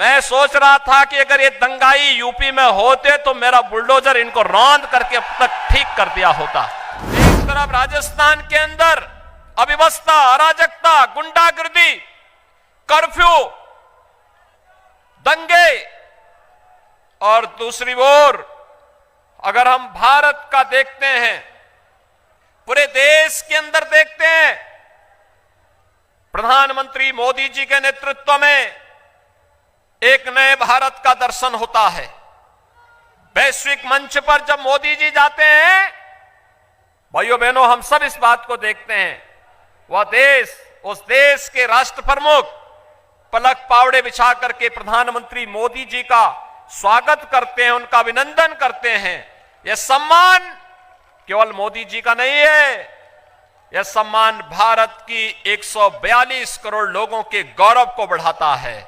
मैं सोच रहा था कि अगर ये दंगाई यूपी में होते तो मेरा बुलडोजर इनको रौंद करके अब तक ठीक कर दिया होता। एक तरफ राजस्थान के अंदर अव्यवस्था, अराजकता, गुंडागर्दी, कर्फ्यू, दंगे, और दूसरी ओर अगर हम भारत का देखते हैं, पूरे देश के अंदर देखते हैं, प्रधानमंत्री मोदी जी के नेतृत्व में एक नए भारत का दर्शन होता है। वैश्विक मंच पर जब मोदी जी जाते हैं, भाइयों बहनों, हम सब इस बात को देखते हैं, वह देश, उस देश के राष्ट्र प्रमुख पलक पावड़े बिछा करके प्रधानमंत्री मोदी जी का स्वागत करते हैं, उनका अभिनंदन करते हैं। यह सम्मान केवल मोदी जी का नहीं है, यह सम्मान भारत की 142 करोड़ लोगों के गौरव को बढ़ाता है।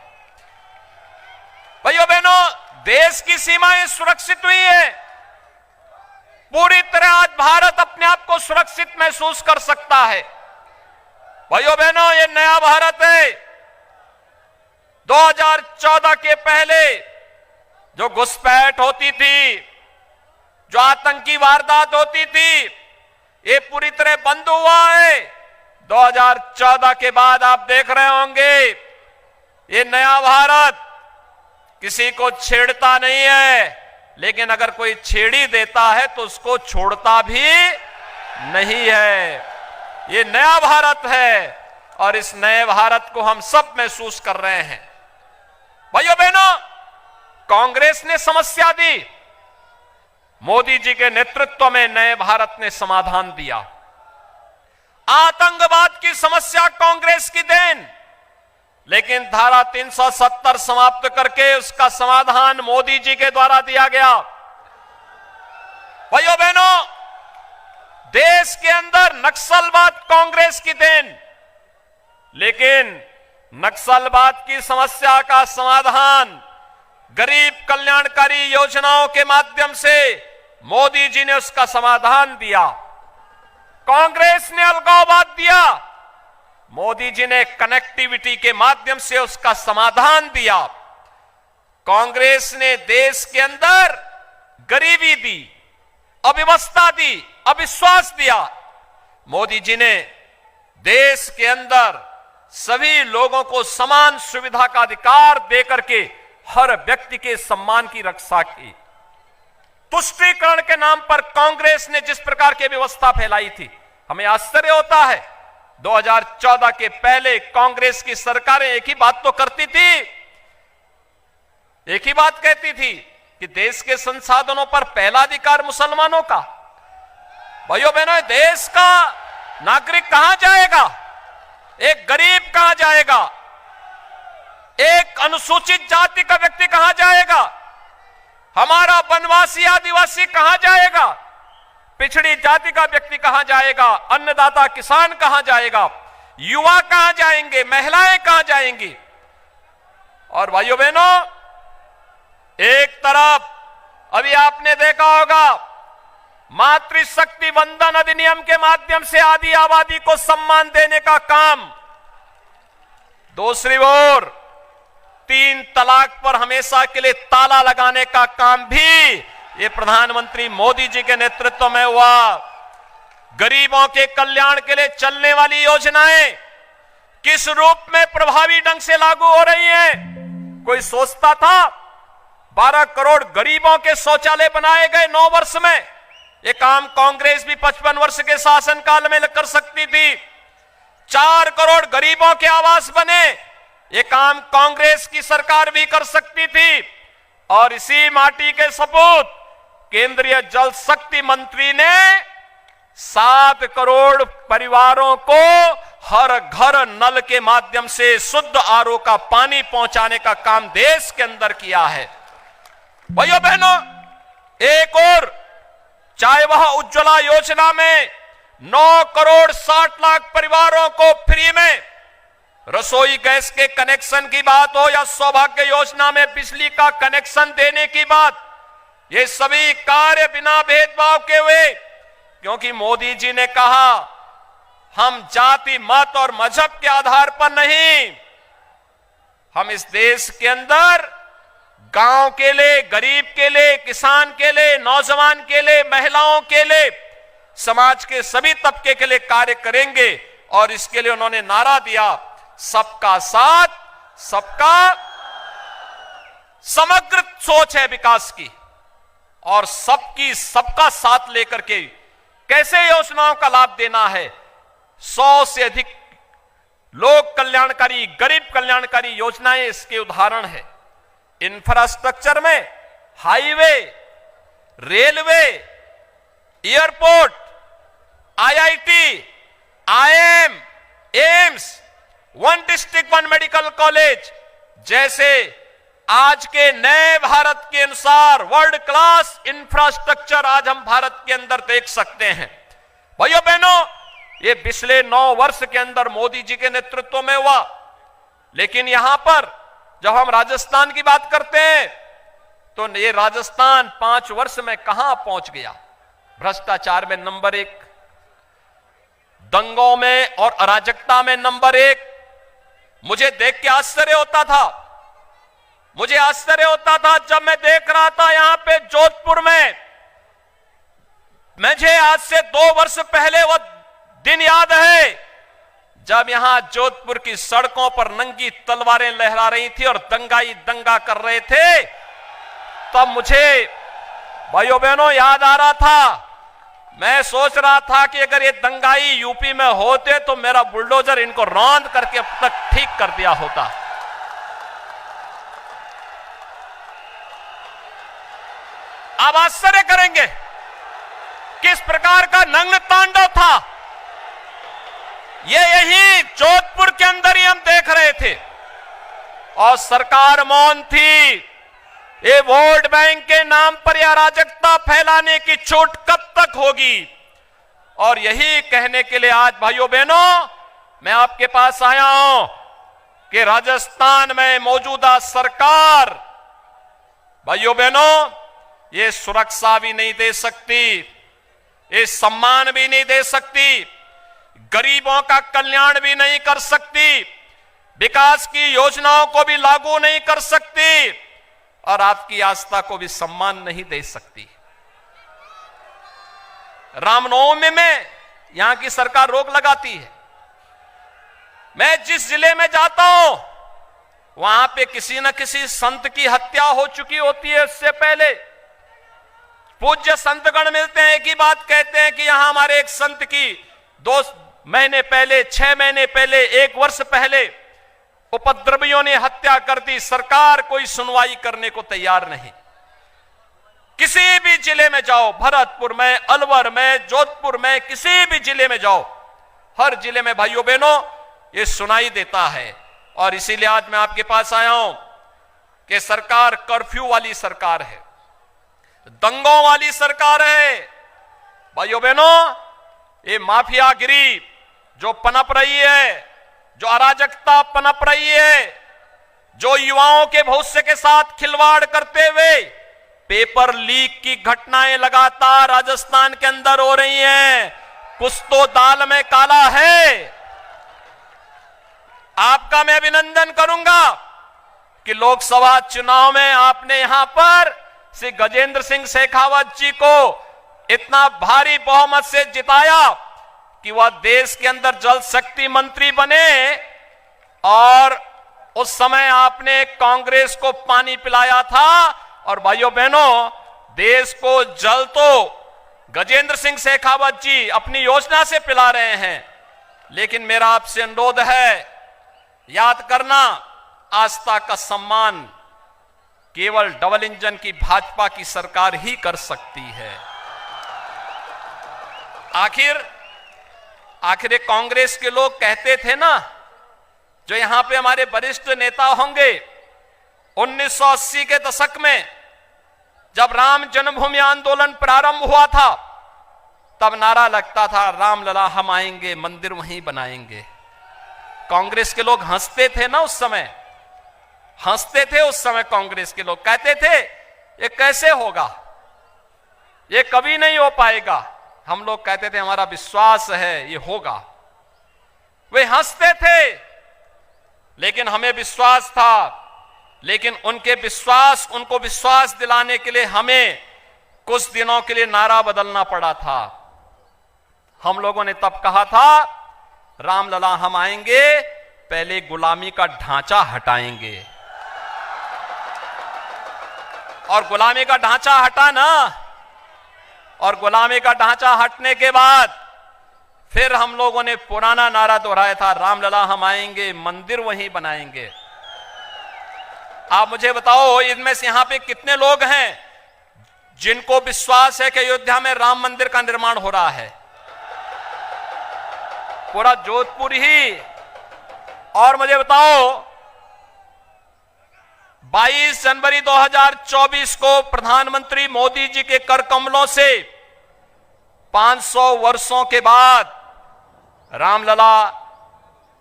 भाइयों बहनों, देश की सीमाएं सुरक्षित हुई है। पूरी तरह आज भारत अपने आप को सुरक्षित महसूस कर सकता है। भाइयों बहनों, यह नया भारत है। 2014 के पहले जो घुसपैठ होती थी, जो आतंकी वारदात होती थी, ये पूरी तरह बंद हुआ है। 2014 के बाद आप देख रहे होंगे, ये नया भारत किसी को छेड़ता नहीं है, लेकिन अगर कोई छेड़ी देता है तो उसको छोड़ता भी नहीं है। ये नया भारत है और इस नए भारत को हम सब महसूस कर रहे हैं। भाइयों बहनों, कांग्रेस ने समस्या दी, मोदी जी के नेतृत्व में नए भारत ने समाधान दिया। आतंकवाद की समस्या कांग्रेस की देन, लेकिन धारा 370 समाप्त करके उसका समाधान मोदी जी के द्वारा दिया गया। भाइयों बहनों, देश के अंदर नक्सलवाद कांग्रेस की देन, लेकिन नक्सलवाद की समस्या का समाधान गरीब कल्याणकारी योजनाओं के माध्यम से मोदी जी ने उसका समाधान दिया। कांग्रेस ने अलगाववाद दिया, मोदी जी ने कनेक्टिविटी के माध्यम से उसका समाधान दिया। कांग्रेस ने देश के अंदर गरीबी दी, अव्यवस्था दी, अविश्वास दिया। मोदी जी ने देश के अंदर सभी लोगों को समान सुविधा का अधिकार देकर के हर व्यक्ति के सम्मान की रक्षा की। तुष्टीकरण के नाम पर कांग्रेस ने जिस प्रकार की व्यवस्था फैलाई थी, हमें आश्चर्य होता है। 2014 के पहले कांग्रेस की सरकारें एक ही बात तो करती थी, एक ही बात कहती थी कि देश के संसाधनों पर पहला अधिकार मुसलमानों का। भाइयों बहनों, देश का नागरिक कहां जाएगा? एक गरीब कहां जाएगा? एक अनुसूचित जाति का व्यक्ति कहां जाएगा? हमारा वनवासी आदिवासी कहां जाएगा? पिछड़ी जाति का व्यक्ति कहां जाएगा? अन्नदाता किसान कहां जाएगा? युवा कहां जाएंगे? महिलाएं कहां जाएंगी? और भाइयों बहनों, एक तरफ अभी आपने देखा होगा, मातृशक्ति वंदन अधिनियम के माध्यम से आदि आबादी को सम्मान देने का काम, दूसरी ओर 3 तलाक पर हमेशा के लिए ताला लगाने का काम भी ये प्रधानमंत्री मोदी जी के नेतृत्व में हुआ। गरीबों के कल्याण के लिए चलने वाली योजनाएं किस रूप में प्रभावी ढंग से लागू हो रही हैं? कोई सोचता था 12 करोड़ गरीबों के शौचालय बनाए गए 9 वर्ष में? ये काम कांग्रेस भी 55 वर्ष के शासनकाल में कर सकती थी। 4 करोड़ गरीबों के आवास बने, ये काम कांग्रेस की सरकार भी कर सकती थी। और इसी माटी के सपूत केंद्रीय जल शक्ति मंत्री ने 7 करोड़ परिवारों को हर घर नल के माध्यम से शुद्ध आरओ का पानी पहुंचाने का काम देश के अंदर किया है। भाइयों बहनों, एक और चाहे वह उज्ज्वला योजना में 9 करोड़ 60 लाख परिवारों को फ्री में रसोई गैस के कनेक्शन की बात हो या सौभाग्य योजना में बिजली का कनेक्शन देने की बात, ये सभी कार्य बिना भेदभाव के हुए, क्योंकि मोदी जी ने कहा हम जाति, मत और मजहब के आधार पर नहीं, हम इस देश के अंदर गांव के लिए, गरीब के लिए, किसान के लिए, नौजवान के लिए, महिलाओं के लिए, समाज के सभी तबके के लिए कार्य करेंगे। और इसके लिए उन्होंने नारा दिया, सबका साथ, सबका समग्र सोच है विकास की, और सबका साथ लेकर के कैसे योजनाओं का लाभ देना है। 100 से अधिक लोक कल्याणकारी, गरीब कल्याणकारी योजनाएं इसके उदाहरण है। इंफ्रास्ट्रक्चर में highway, railway, airport, IIT, IIM, AIIMS, one district one medical college जैसे आज के नए भारत के अनुसार वर्ल्ड क्लास इंफ्रास्ट्रक्चर आज हम भारत के अंदर देख सकते हैं। भाइयों बहनों, ये पिछले 9 वर्ष के अंदर मोदी जी के नेतृत्व में हुआ। लेकिन यहां पर जब हम राजस्थान की बात करते हैं तो ये राजस्थान 5 वर्ष में कहां पहुंच गया। भ्रष्टाचार में नंबर 1, दंगों में और अराजकता में नंबर 1। मुझे देख के आश्चर्य होता था, जब मैं देख रहा था यहां पे जोधपुर में, मुझे आज से 2 वर्ष पहले वो दिन याद है जब यहां जोधपुर की सड़कों पर नंगी तलवारें लहरा रही थी और दंगाई दंगा कर रहे थे। तब मुझे भाइयों बहनों याद आ रहा था, मैं सोच रहा था कि अगर ये दंगाई यूपी में होते तो मेरा बुलडोजर इनको रौंद करके अब तक ठीक कर दिया होता। आप आश्चर्य करेंगे किस प्रकार का नग्न तांडव था। यही जोधपुर के अंदर ही हम देख रहे थे और सरकार मौन थी। ये वोट बैंक के नाम पर यह अराजकता फैलाने की छूट कब तक होगी। और यही कहने के लिए आज भाइयों बहनों मैं आपके पास आया हूं कि राजस्थान में मौजूदा सरकार भाइयों बहनों ये सुरक्षा भी नहीं दे सकती, ये सम्मान भी नहीं दे सकती, गरीबों का कल्याण भी नहीं कर सकती, विकास की योजनाओं को भी लागू नहीं कर सकती और आपकी आस्था को भी सम्मान नहीं दे सकती। रामनवमी में यहां की सरकार रोक लगाती है। मैं जिस जिले में जाता हूं वहां पे किसी न किसी संत की हत्या हो चुकी होती है। इससे पहले पूज्य संतगण मिलते हैं, एक ही बात कहते हैं कि यहां हमारे एक संत की 2 महीने पहले, 6 महीने पहले, 1 वर्ष पहले उपद्रवियों ने हत्या कर दी। सरकार कोई सुनवाई करने को तैयार नहीं। किसी भी जिले में जाओ, भरतपुर में, अलवर में, जोधपुर में, किसी भी जिले में जाओ, हर जिले में भाइयों बहनों ये सुनाई देता है। और इसीलिए आज मैं आपके पास आया हूं कि सरकार कर्फ्यू वाली सरकार है, दंगों वाली सरकार है। भाइयों बहनों ये माफियागिरी जो पनप रही है, जो अराजकता पनप रही है, जो युवाओं के भविष्य के साथ खिलवाड़ करते हुए पेपर लीक की घटनाएं लगातार राजस्थान के अंदर हो रही हैं। कुछ तो दाल में काला है। आपका मैं अभिनंदन करूंगा कि लोकसभा चुनाव में आपने यहां पर श्री गजेंद्र सिंह शेखावत जी को इतना भारी बहुमत से जिताया कि वह देश के अंदर जल शक्ति मंत्री बने। और उस समय आपने कांग्रेस को पानी पिलाया था। और भाइयों बहनों देश को जल तो गजेंद्र सिंह शेखावत जी अपनी योजना से पिला रहे हैं, लेकिन मेरा आपसे अनुरोध है याद करना, आस्था का सम्मान केवल डबल इंजन की भाजपा की सरकार ही कर सकती है। आखिर कांग्रेस के लोग कहते थे ना, जो यहां पे हमारे वरिष्ठ नेता होंगे, 1980 के दशक में जब राम जन्मभूमि आंदोलन प्रारंभ हुआ था तब नारा लगता था, राम लला हम आएंगे, मंदिर वहीं बनाएंगे। कांग्रेस के लोग हंसते थे ना उस समय, कांग्रेस के लोग कहते थे ये कैसे होगा, ये कभी नहीं हो पाएगा। हम लोग कहते थे हमारा विश्वास है ये होगा। वे हंसते थे, लेकिन हमें विश्वास था, लेकिन उनको विश्वास दिलाने के लिए हमें कुछ दिनों के लिए नारा बदलना पड़ा था। हम लोगों ने तब कहा था, रामलला हम आएंगे, पहले गुलामी का ढांचा हटाएंगे। और गुलामी का ढांचा हटा ना, और गुलामी का ढांचा हटने के बाद फिर हम लोगों ने पुराना नारा दोहराया था, रामलला हम आएंगे, मंदिर वहीं बनाएंगे। आप मुझे बताओ, इनमें से यहां पे कितने लोग हैं जिनको विश्वास है कि अयोध्या में राम मंदिर का निर्माण हो रहा है? पूरा जोधपुर ही। और मुझे बताओ, 22 जनवरी 2024 को प्रधानमंत्री मोदी जी के कर कमलों से 500 वर्षों के बाद रामलला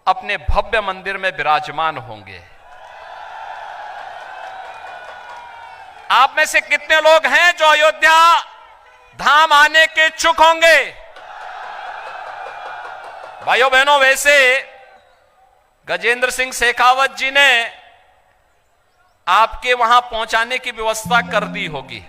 अपने भव्य मंदिर में विराजमान होंगे। आप में से कितने लोग हैं जो अयोध्या धाम आने के इच्छुक होंगे? भाइयों बहनों, वैसे गजेंद्र सिंह शेखावत जी ने आपके वहां पहुंचाने की व्यवस्था कर दी होगी।